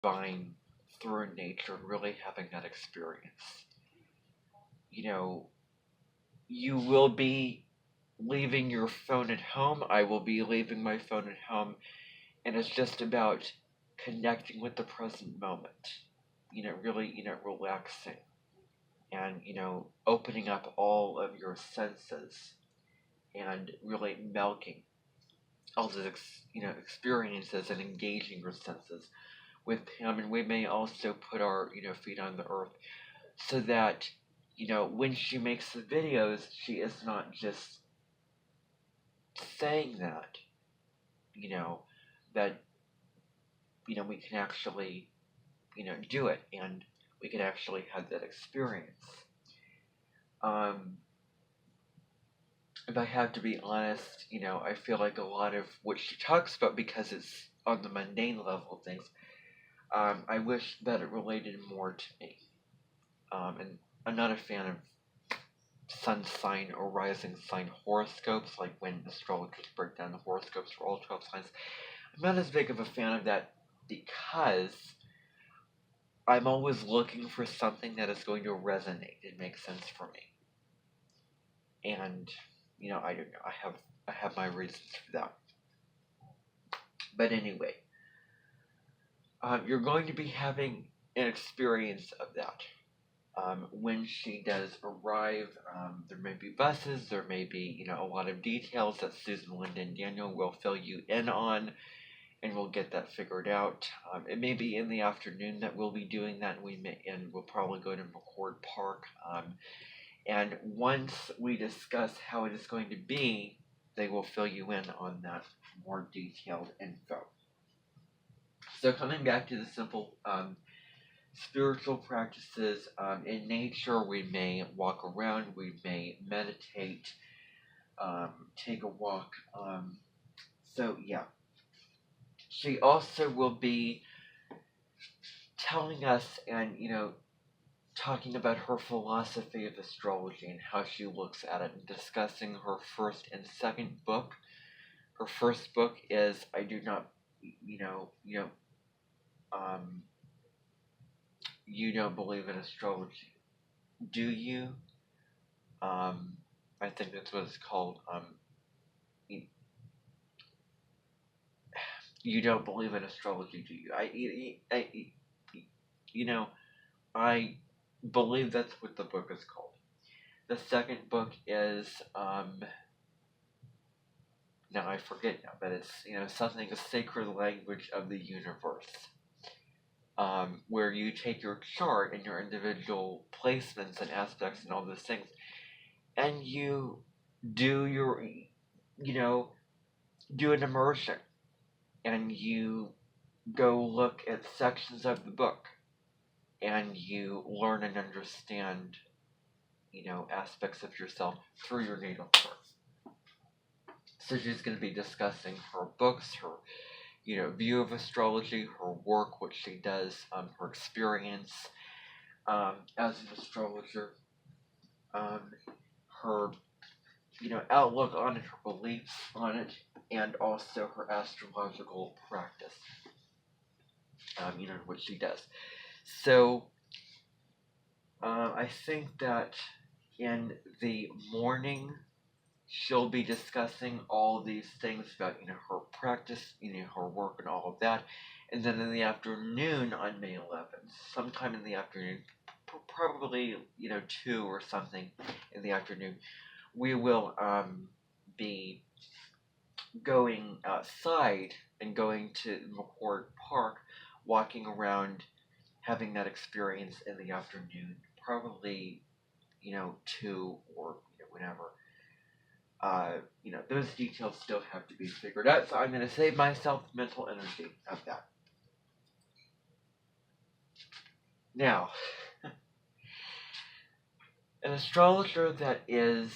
divine through nature, really having that experience. You know, you will be leaving your phone at home. I will be leaving my phone at home. And it's just about connecting with the present moment. Really, relaxing and, opening up all of your senses and really milking all the, experiences and engaging your senses with Pam. And we may also put our, feet on the earth so that, when she makes the videos, she is not just saying that, you know, that, we can actually, do it and we can actually have that experience. Um, if I have to be honest, I feel like a lot of what she talks about, because it's on the mundane level of things, I wish that it related more to me. And I'm not a fan of sun sign or rising sign horoscopes, like when astrologers break down the horoscopes for all 12 signs. I'm not as big of a fan of that because I'm always looking for something that is going to resonate and make sense for me. And, I don't know. I have my reasons for that. But anyway, you're going to be having an experience of that. When she does arrive, there may be buses, there may be, a lot of details that Susan, Linda, and Daniel will fill you in on, and we'll get that figured out. It may be in the afternoon that we'll be doing that, and we'll probably go to McCord Park. And once we discuss how it is going to be, they will fill you in on that more detailed info. So coming back to the simple spiritual practices, in nature, we may walk around, we may meditate, take a walk. So yeah, she also will be telling us and talking about her philosophy of astrology and how she looks at it, and discussing her first and second book. Her first book is I Do Not, um, You Don't Believe in Astrology, Do You? I think that's what it's called. You don't believe in astrology, do you? I believe that's what the book is called. The second book is, now I forget now, but it's, something, a sacred language of the universe. Where you take your chart and your individual placements and aspects and all those things, and you do your, do an immersion, and you go look at sections of the book, and you learn and understand, aspects of yourself through your natal chart. So she's going to be discussing her books, her, view of astrology, her work, what she does, her experience as an astrologer, her, outlook on it, her beliefs on it, and also her astrological practice, what she does. So I think that in the morning, she'll be discussing all these things about, her practice, her work and all of that. And then in the afternoon on May 11th, sometime in the afternoon, probably, 2 or something in the afternoon, we will be going outside and going to McCord Park, walking around, having that experience in the afternoon, probably, 2 or whatever. Those details still have to be figured out, so I'm going to save myself mental energy of that. Now, an astrologer that is,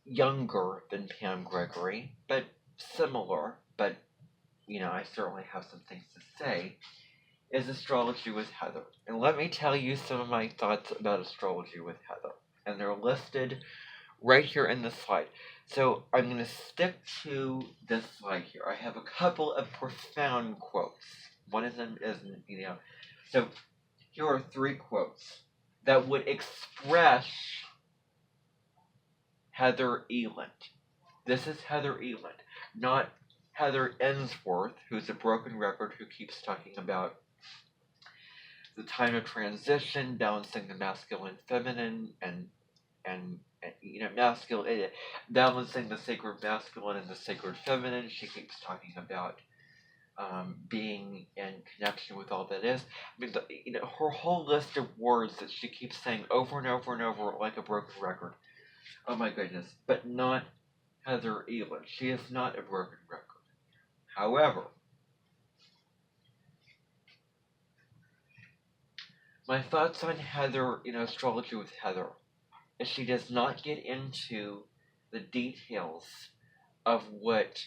younger than Pam Gregory, but similar, but, I certainly have some things to say, is Astrology with Heather. And let me tell you some of my thoughts about Astrology with Heather. And they're listed right here in the slide. So I'm going to stick to this slide here. I have a couple of profound quotes. One of them is, so here are 3 quotes that would express Heather Eland. This is Heather Eland, not Heather Ensworth, who's a broken record who keeps talking about the time of transition, balancing the masculine and feminine, and masculine, balancing the sacred masculine and the sacred feminine. She keeps talking about being in connection with all that is. I mean, her whole list of words that she keeps saying over and over and over like a broken record. Oh my goodness! But not Heather Eland. She is not a broken record. However, my thoughts on Heather, astrology with Heather, is she does not get into the details of what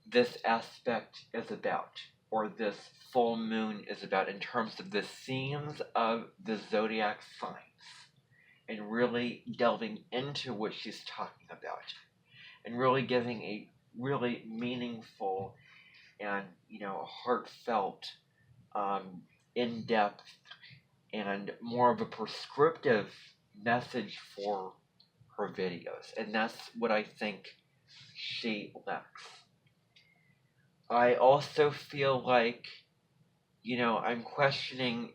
this aspect is about, or this full moon is about, in terms of the themes of the zodiac signs, and really delving into what she's talking about, and really giving a really meaningful and heartfelt, in-depth, and more of a prescriptive message for her videos, and that's what I think she lacks. I also feel like, I'm questioning.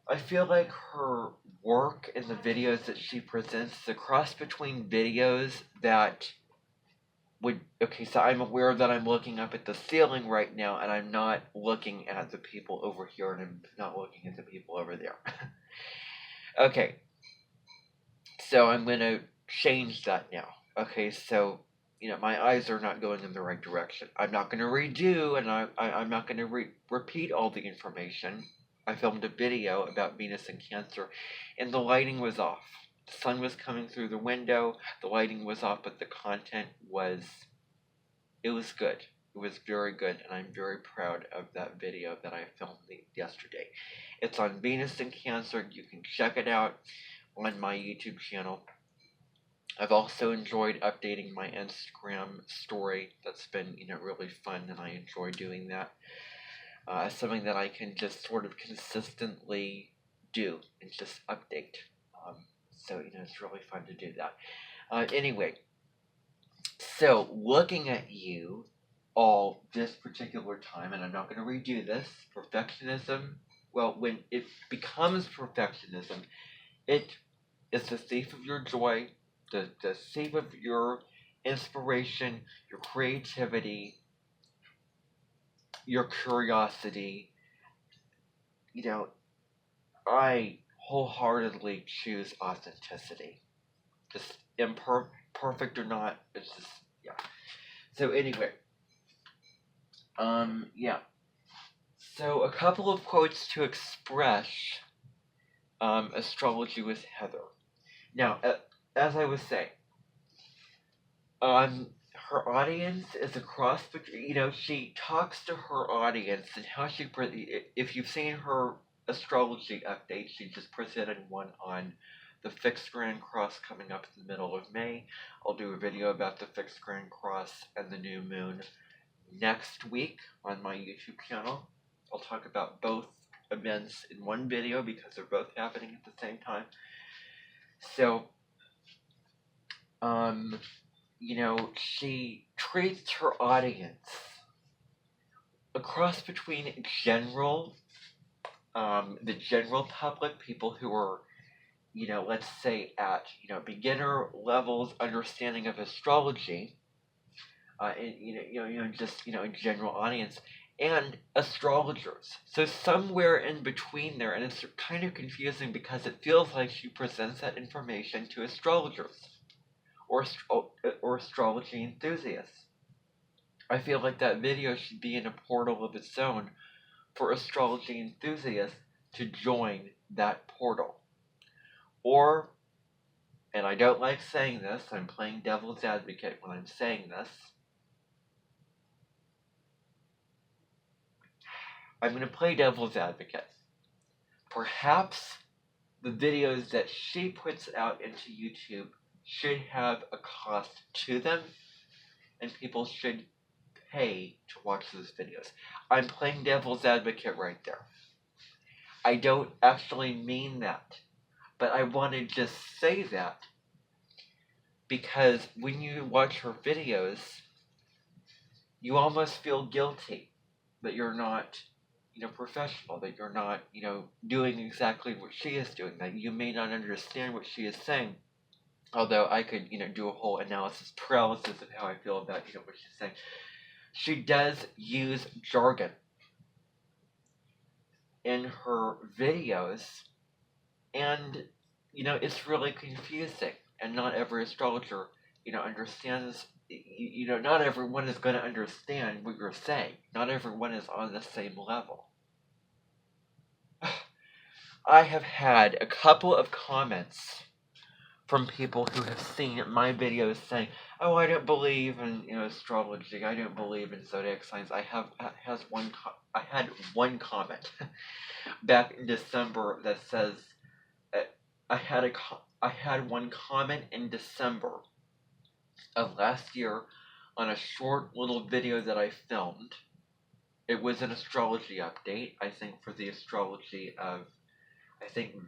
I feel like her work and the videos that she presents is a cross between videos that would. Okay, so I'm aware that I'm looking up at the ceiling right now, and I'm not looking at the people over here, and I'm not looking at the people over there. Okay, so I'm going to change that now. Okay, so my eyes are not going in the right direction. I'm not going to redo, and I'm not going to repeat all the information. I filmed a video about Venus and Cancer, and the lighting was off. The sun was coming through the window, the lighting was off, but the content was good. It was very good, and I'm very proud of that video that I filmed yesterday. It's on Venus and Cancer. You can check it out on my YouTube channel. I've also enjoyed updating my Instagram story. That's been, really fun, and I enjoy doing that. Something that I can just sort of consistently do and just update. So, it's really fun to do that. Anyway, so looking at you all this particular time, and I'm not going to redo this, perfectionism, well, when it becomes perfectionism, it is the thief of your joy, the thief of your inspiration, your creativity, your curiosity. I wholeheartedly choose authenticity. Just imperfect or not, it's just, yeah. So anyway, yeah. So a couple of quotes to express astrology with Heather. Now, as I was saying, her audience is a cross between, she talks to her audience, and how if you've seen her astrology update, she just presented one on the fixed grand cross coming up in the middle of May. I'll do a video about the fixed grand cross and the new moon next week on my YouTube channel. I'll talk about both events in one video because they're both happening at the same time. So, she treats her audience a cross between the general public, people who are, let's say at, beginner levels understanding of astrology, and, just, a general audience, and astrologers. So somewhere in between there, and it's kind of confusing because it feels like she presents that information to astrologers or astrology enthusiasts. I feel like that video should be in a portal of its own for astrology enthusiasts to join that portal. Or, and I don't like saying this, I'm playing devil's advocate when I'm saying this, I'm going to play devil's advocate. Perhaps the videos that she puts out into YouTube should have a cost to them, and people should pay to watch those videos. I'm playing devil's advocate right there. I don't actually mean that, but I want to just say that because when you watch her videos, you almost feel guilty that you're not, professional, that you're not, doing exactly what she is doing, that you may not understand what she is saying. Although I could, do a whole analysis paralysis of how I feel about, what she's saying. She does use jargon in her videos, and, it's really confusing, and not every astrologer, understands, not everyone is going to understand what you're saying. Not everyone is on the same level. I have had a couple of comments from people who have seen my videos saying, "Oh, I don't believe in astrology. I don't believe in zodiac signs." I had one comment back in December that says, I had one comment in December of last year on a short little video that I filmed. It was an astrology update, I think, for the astrology of,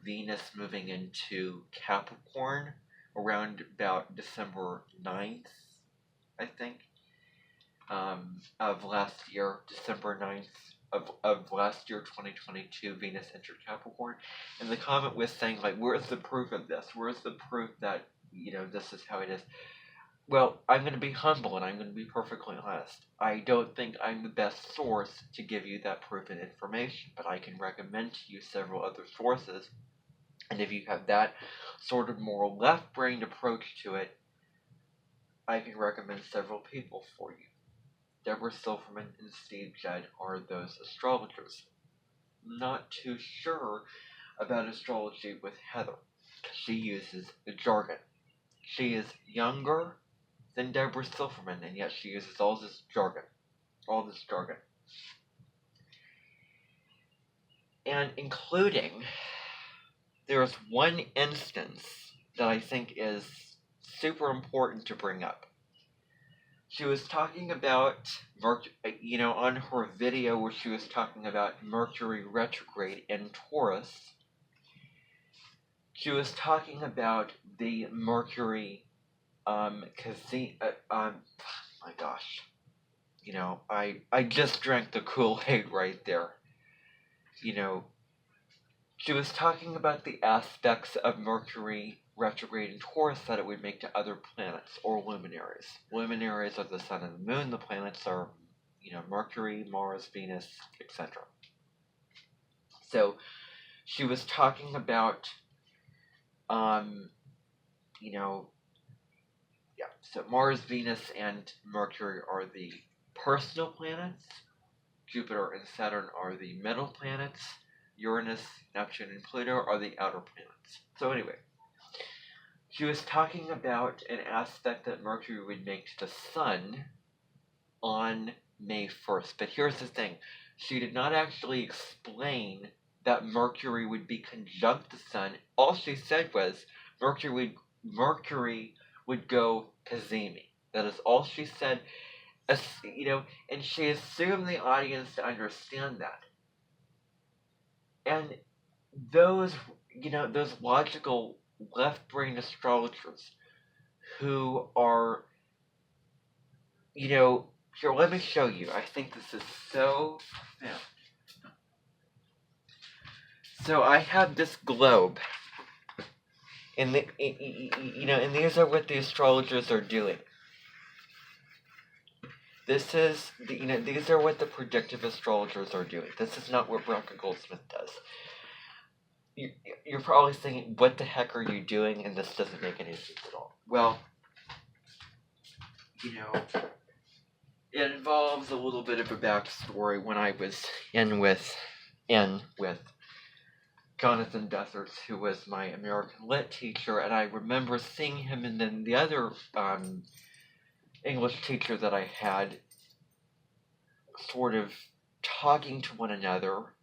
Venus moving into Capricorn around about December 9th, I think, of last year, December 9th of last year, 2022, Venus entered Capricorn. And the comment was saying, like, where's the proof of this? Where's the proof that, this is how it is? Well, I'm going to be humble and I'm going to be perfectly honest. I don't think I'm the best source to give you that proof and information, but I can recommend to you several other sources. And if you have that sort of more left-brained approach to it, I can recommend several people for you. Deborah Silverman and Steve Judd are those astrologers. I'm not too sure about astrology with Heather. She uses the jargon. She is younger than Deborah Silverman, and yet she uses all this jargon. And including, there's one instance that I think is super important to bring up. She was talking about, on her video where she was talking about Mercury retrograde in Taurus, she was talking about the Mercury, my gosh, I just drank the Kool-Aid right there. She was talking about the aspects of Mercury retrograde in Taurus that it would make to other planets or luminaries. Luminaries are the sun and the moon. The planets are, Mercury, Mars, Venus, etc. So she was talking about, so Mars, Venus, and Mercury are the personal planets. Jupiter and Saturn are the middle planets. Uranus, Neptune, and Pluto are the outer planets. So anyway, she was talking about an aspect that Mercury would make to the Sun on May 1st. But here's the thing. She did not actually explain that Mercury would be conjunct the Sun. All she said was Mercury would go Cazimi. That is all she said. And she assumed the audience to understand that. And those logical left-brain astrologers who are, here, let me show you. I think this is so, So I have this globe, and and these are what the astrologers are doing. These are what the predictive astrologers are doing. This is not what Branka Goldsmith does. You're probably thinking, what the heck are you doing? And this doesn't make any sense at all. Well, it involves a little bit of a backstory when I was in with Jonathan Dethers, who was my American Lit teacher, and I remember seeing him and then the other English teacher that I had sort of talking to one another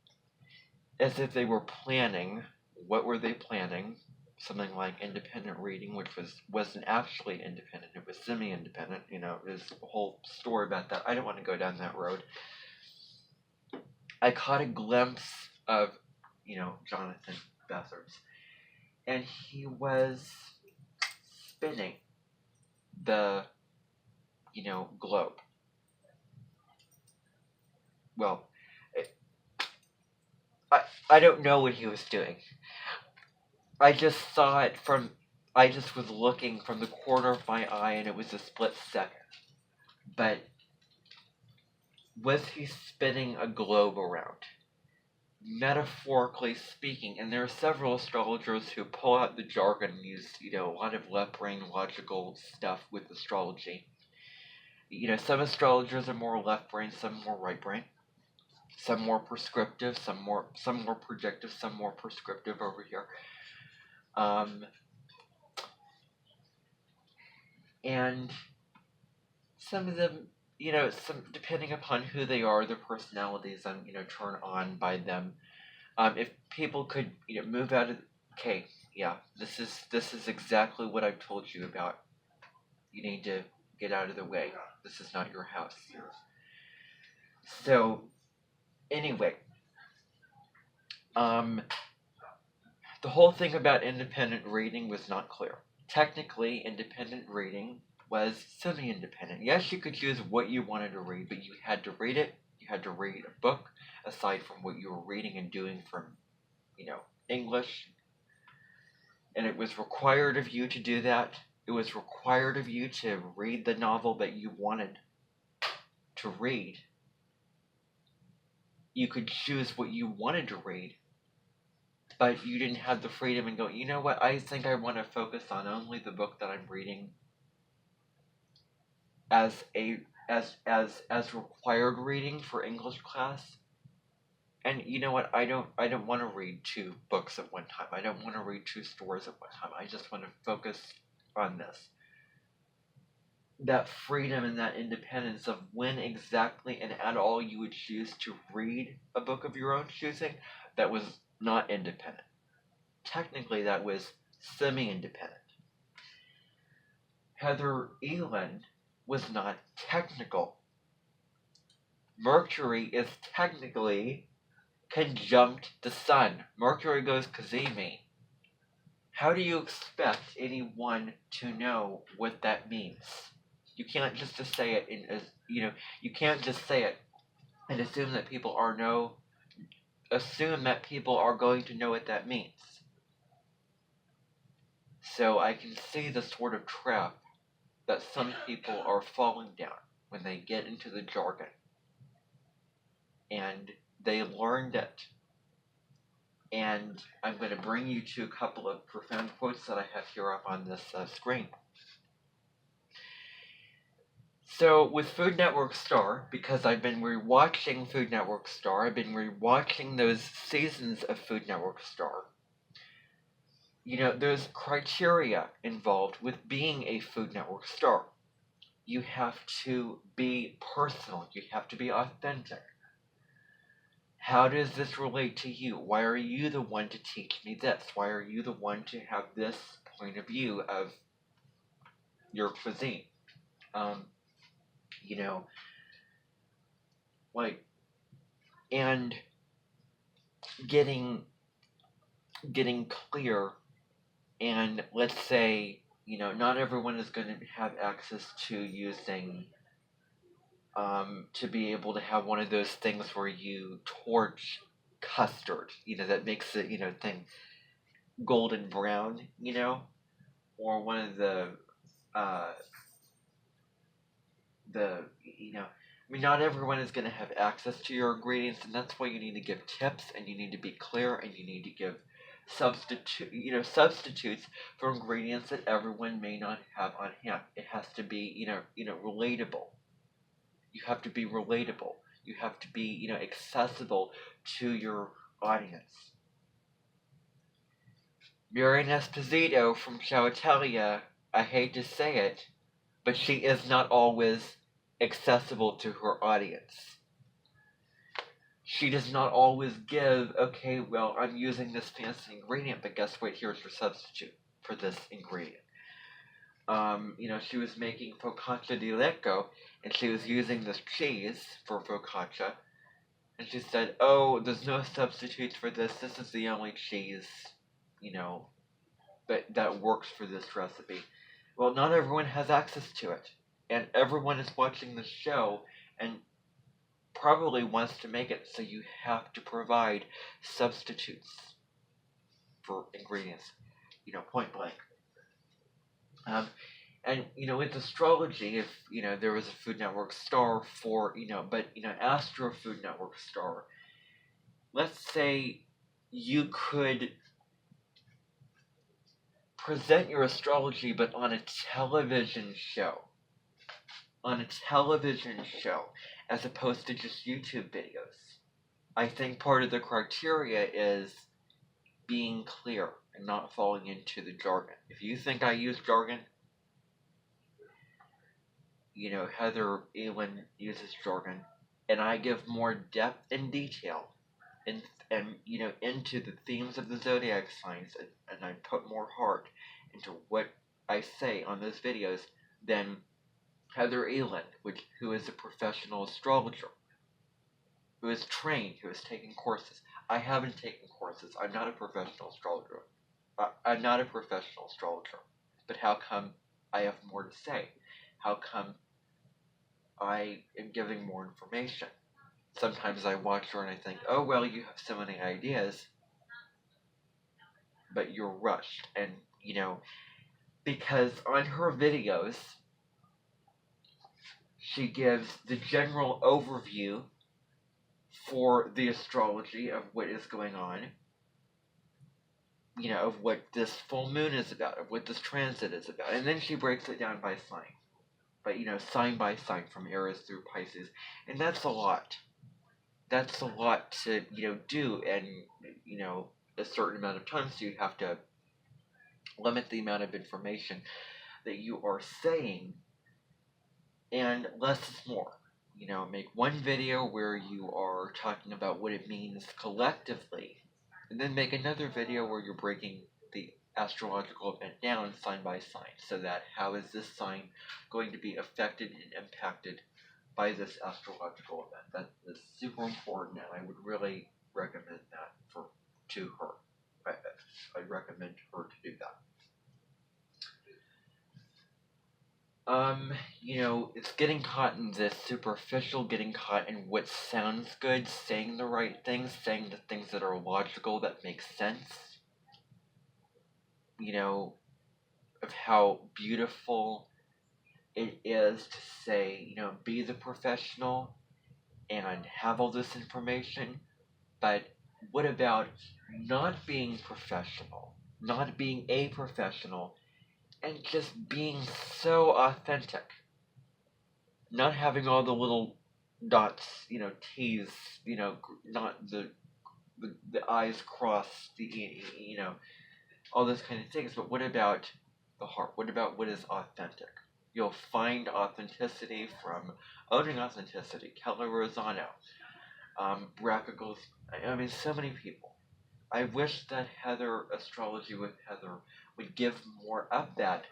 as if they were planning what were they planning? Something like independent reading, which wasn't actually independent, it was semi-independent. There's a whole story about that. I don't want to go down that road. I caught a glimpse of, Jonathan Bethers, and he was spinning the, globe. Well, I don't know what he was doing. I just saw it I just was looking from the corner of my eye, and it was a split second. But was he spinning a globe around? Metaphorically speaking, and there are several astrologers who pull out the jargon and use, a lot of left brain logical stuff with astrology. Some astrologers are more left brain, some more right brain. Some more prescriptive, some more projective, some more prescriptive over here. And some of them, some depending upon who they are, their personalities, I'm turned on by them. If people could, move out of, okay, yeah, this is exactly what I've told you about. You need to get out of the way. This is not your house. So, anyway, the whole thing about independent reading was not clear. Technically, independent reading was semi-independent. Yes, you could choose what you wanted to read, but you had to read it. You had to read a book aside from what you were reading and doing from, English. And it was required of you to do that. It was required of you to read the novel that you wanted to read. You could choose what you wanted to read, but you didn't have the freedom and go, you know what, I think I want to focus on only the book that I'm reading as required reading for English class. And you know what, I don't want to read 2 books at one time. I don't want to read 2 stories at one time. I just want to focus on this. That freedom and that independence of when exactly and at all you would choose to read a book of your own choosing, that was not independent. Technically, that was semi-independent. Heather Eland was not technical. Mercury is technically conjunct the sun. Mercury goes Kazemi. How do you expect anyone to know what that means? You can't just say it you can't just say it and assume that people are going to know what that means. So I can see the sort of trap that some people are falling down when they get into the jargon. And they learned it. And I'm going to bring you to a couple of profound quotes that I have here up on this screen. So with Food Network Star, because I've been rewatching Food Network Star, I've been rewatching those seasons of Food Network Star. There's criteria involved with being a Food Network star. You have to be personal. You have to be authentic. How does this relate to you? Why are you the one to teach me this? Why are you the one to have this point of view of your cuisine? And getting clear. And let's say, not everyone is going to have access to using, to be able to have one of those things where you torch custard, that makes the, thing golden brown, or one of the, not everyone is going to have access to your ingredients, and that's why you need to give tips, and you need to be clear, and you need to give substitutes for ingredients that everyone may not have on hand. It has to be, relatable. You have to be relatable. You have to be, accessible to your audience. Miriam Esposito from Chowatelia, I hate to say it, but she is not always accessible to her audience. she does not always give, okay, well, I'm using this fancy ingredient, but guess what? Here's your substitute for this ingredient. She was making focaccia di lecco, and she was using this cheese for focaccia, and she said, oh, there's no substitutes for this. This is the only cheese, that works for this recipe. Well, not everyone has access to it, and everyone is watching the show, and probably wants to make it, so you have to provide substitutes for ingredients, point blank. And with astrology, if there was a Food Network star for Astro Food Network star, let's say you could present your astrology, but on a television show. As opposed to just YouTube videos. I think part of the criteria is being clear and not falling into the jargon. If you think I use jargon, Heather Elin uses jargon, and I give more depth and detail and into the themes of the zodiac signs, and I put more heart into what I say on those videos than Heather Elin, who is a professional astrologer, who is trained, who has taken courses. I haven't taken courses. I'm not a professional astrologer. But how come I have more to say? How come I am giving more information? Sometimes I watch her and I think, oh, well, you have so many ideas, but you're rushed. And, because on her videos, she gives the general overview for the astrology of what is going on, of what this full moon is about, of what this transit is about. And then she breaks it down by sign. But, sign by sign from Aries through Pisces. And that's a lot. That's a lot to, do, and, a certain amount of time, so you have to limit the amount of information that you are saying, and less is more. Make one video where you are talking about what it means collectively, and then make another video where you're breaking the astrological event down sign by sign, so that how is this sign going to be affected and impacted by this astrological event. That is super important, and I would really recommend that to her. I'd recommend her to do that. It's getting caught in this superficial, getting caught in what sounds good, saying the right things, saying the things that are logical, that make sense. Of how beautiful it is to say, be the professional and have all this information, but what about not being professional, not being a professional, and just being so authentic? Not having all the little dots, T's, not the I's crossed, all those kind of things, but what about the heart? What about what is authentic? You'll find authenticity from Owning Authenticity, Kelly Rosano, Brackagles, so many people. I wish that Astrology with Heather would give more of that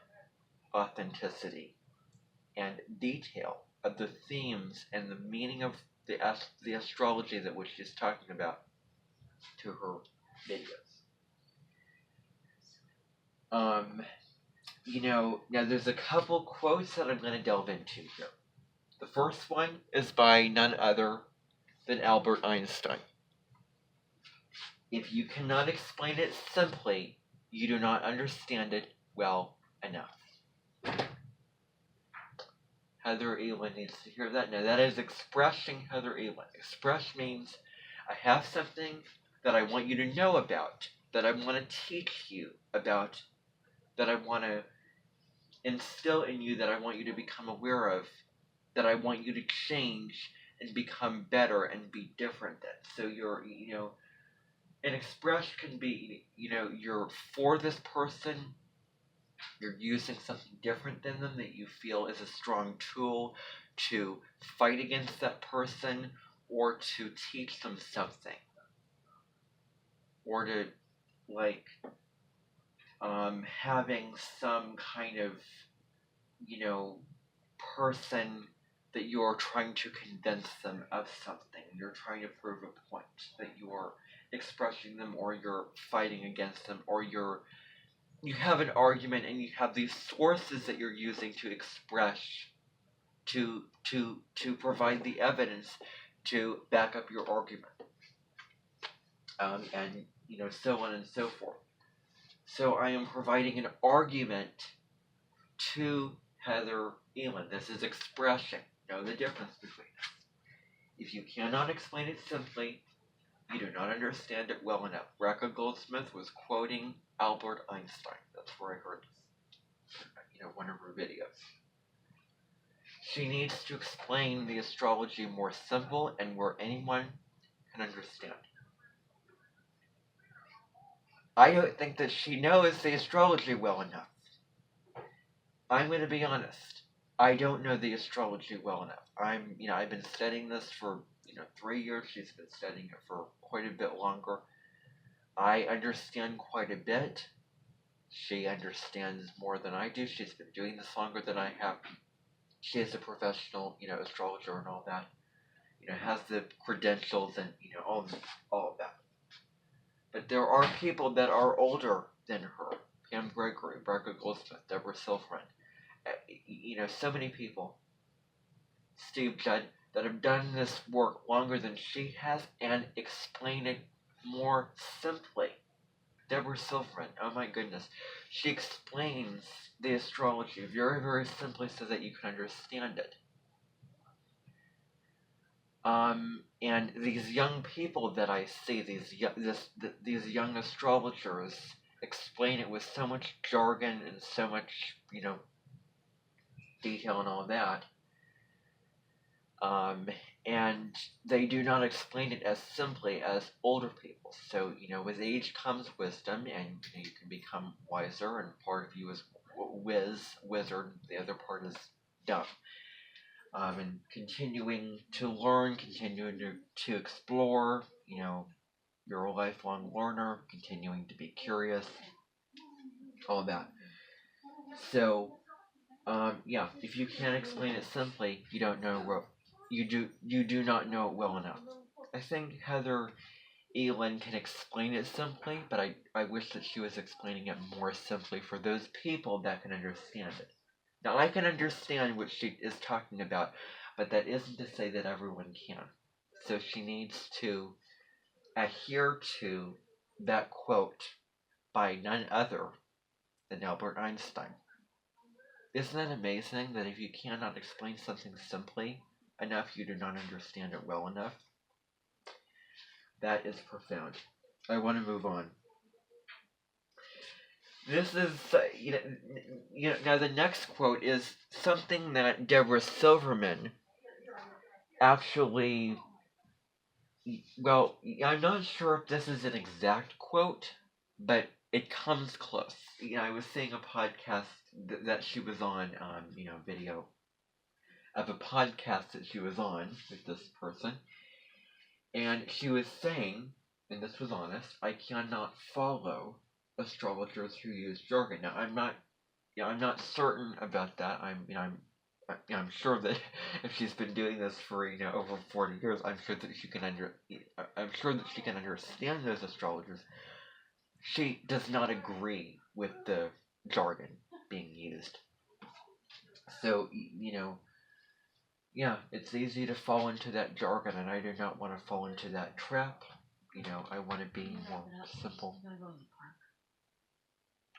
authenticity and detail of the themes and the meaning of the astrology that which she's talking about to her videos. Now there's a couple quotes that I'm going to delve into here. The first one is by none other than Albert Einstein. If you cannot explain it simply, you do not understand it well enough. Heather Elin needs to hear that. Now that is expressing Heather Elin. Express means I have something that I want you to know about, that I want to teach you about, that I want to instill in you, that I want you to become aware of, that I want you to change and become better and be different than. So you're, an express can be, you're for this person, you're using something different than them that you feel is a strong tool to fight against that person, or to teach them something, or to, like, having some kind of, person that you're trying to convince them of something. You're trying to prove a point, that you're expressing them, or you're fighting against them, or you have an argument and you have these sources that you're using to express, to provide the evidence to back up your argument, and so on and so forth. So I am providing an argument to Heather Elin. This is expression. Know the difference between them. If you cannot explain it simply, you do not understand it well enough. Rebecca Goldsmith was quoting Albert Einstein. That's where I heard this. One of her videos. She needs to explain the astrology more simple and where anyone can understand. I don't think that she knows the astrology well enough. I'm going to be honest. I don't know the astrology well enough. I've been studying this for, 3 years. She's been studying it for quite a bit longer. I understand quite a bit. She understands more than I do. She's been doing this longer than I have. She is a professional, astrologer and all that. Has the credentials and, all of that. But there are people that are older than her. Pam Gregory, Rebecca Goldsmith, Deborah Silverman. So many people, Steve Judd, that have done this work longer than she has and explain it more simply. Deborah Silverman, oh my goodness, she explains the astrology very, very simply so that you can understand it. And these young people that I see, these young astrologers, explain it with so much jargon and so much, detail and all that. And they do not explain it as simply as older people. So, with age comes wisdom, and you can become wiser, and part of you is wizard, the other part is dumb. And continuing to learn, continuing to explore, you're a lifelong learner, continuing to be curious, all that. So, if you can't explain it simply, you don't know what you do not know it well enough. I think Heather Elin can explain it simply, but I wish that she was explaining it more simply for those people that can understand it. Now, I can understand what she is talking about, but that isn't to say that everyone can. So she needs to adhere to that quote by none other than Albert Einstein. Isn't it amazing that if you cannot explain something simply enough, you do not understand it well enough? That is profound. I want to move on. This is, now the next quote is something that Deborah Silverman actually, well, I'm not sure if this is an exact quote, but it comes close. I was seeing a podcast that she was on, video of a podcast that she was on with this person, and she was saying, and this was honest, I cannot follow astrologers who use jargon. Now, I'm not certain about that. I'm sure that if she's been doing this for over 40 years, I'm sure that she can understand those astrologers. She does not agree with the jargon being used. So it's easy to fall into that jargon, and I do not want to fall into that trap. I want to be more simple.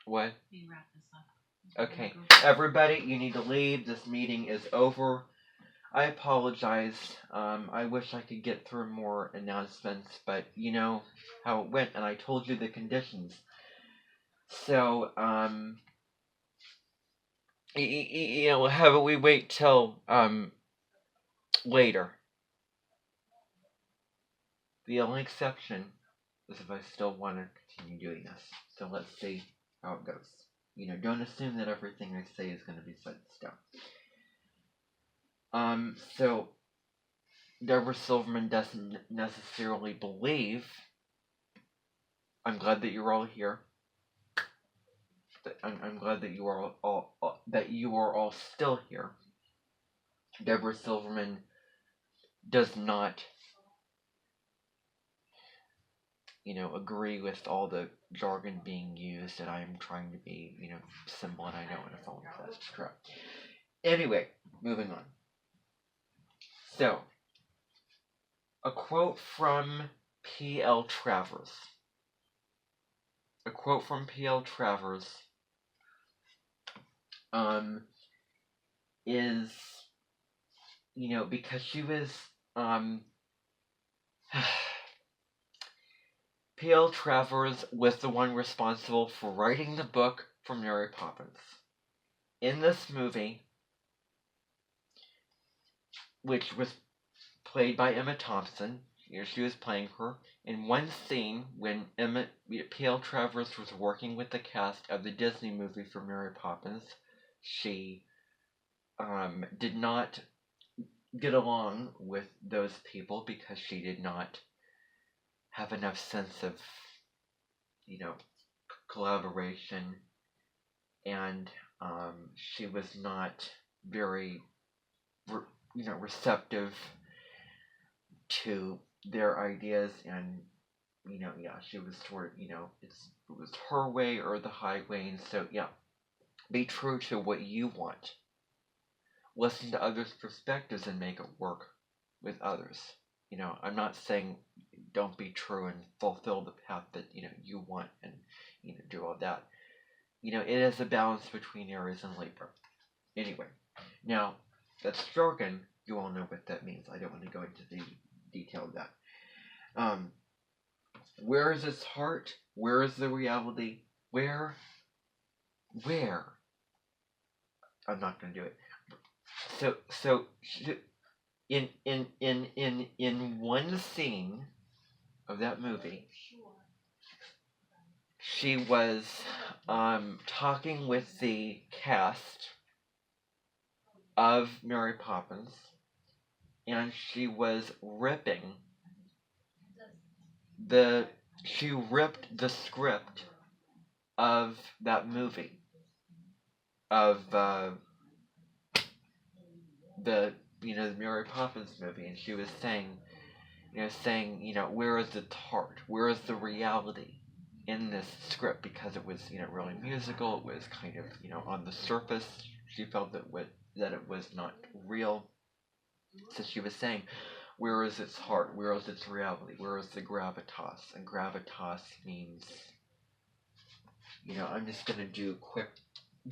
What? You wrap this up. Okay, everybody, you need to leave. This meeting is over. I apologize. I wish I could get through more announcements, but you know how it went, and I told you the conditions. So, how about we wait till later? The only exception is if I still want to continue doing this. So let's see how it goes. Don't assume that everything I say is going to be set in stone. So Deborah Silverman doesn't necessarily believe. I'm glad that you're all here. I'm glad that you are all still here. Deborah Silverman does not, agree with all the jargon being used, and I am trying to be, simple, and I know in a phone that's correct. Anyway, moving on. So, a quote from P.L. Travers. A quote from P.L. Travers is, because she was, P.L. Travers was the one responsible for writing the book for Mary Poppins. In this movie, which was played by Emma Thompson, she was playing her, in one scene when P.L. Travers was working with the cast of the Disney movie for Mary Poppins, she did not get along with those people because she did not have enough sense of, collaboration, and she was not very, receptive to their ideas, and she was sort of, it was her way or the highway, and so be true to what you want. Listen to others' perspectives and make it work with others. I'm not saying don't be true and fulfill the path that you want and do all that. It is a balance between Aries and Libra. Anyway, now that's jargon. You all know what that means. I don't want to go into the detail of that. Where is its heart? Where is the reality? Where? I'm not going to do it. So in one scene of that movie, she was talking with the cast of Mary Poppins, and she was ripped the script of that movie, of the Mary Poppins movie, and she was saying, where is its heart? Where is the reality in this script? Because it was, really musical. It was kind of, on the surface, she felt that it was not real. So she was saying, where is its heart? Where is its reality? Where is the gravitas? And gravitas means, I'm just going to do a quick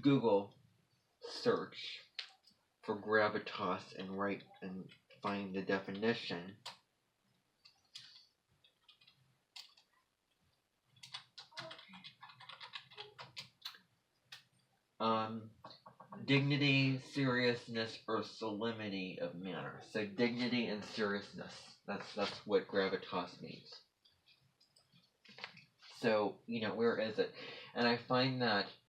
Google search for gravitas and find the definition. Dignity, seriousness, or solemnity of manner. So dignity and seriousness. That's what gravitas means. So, where is it? And I find that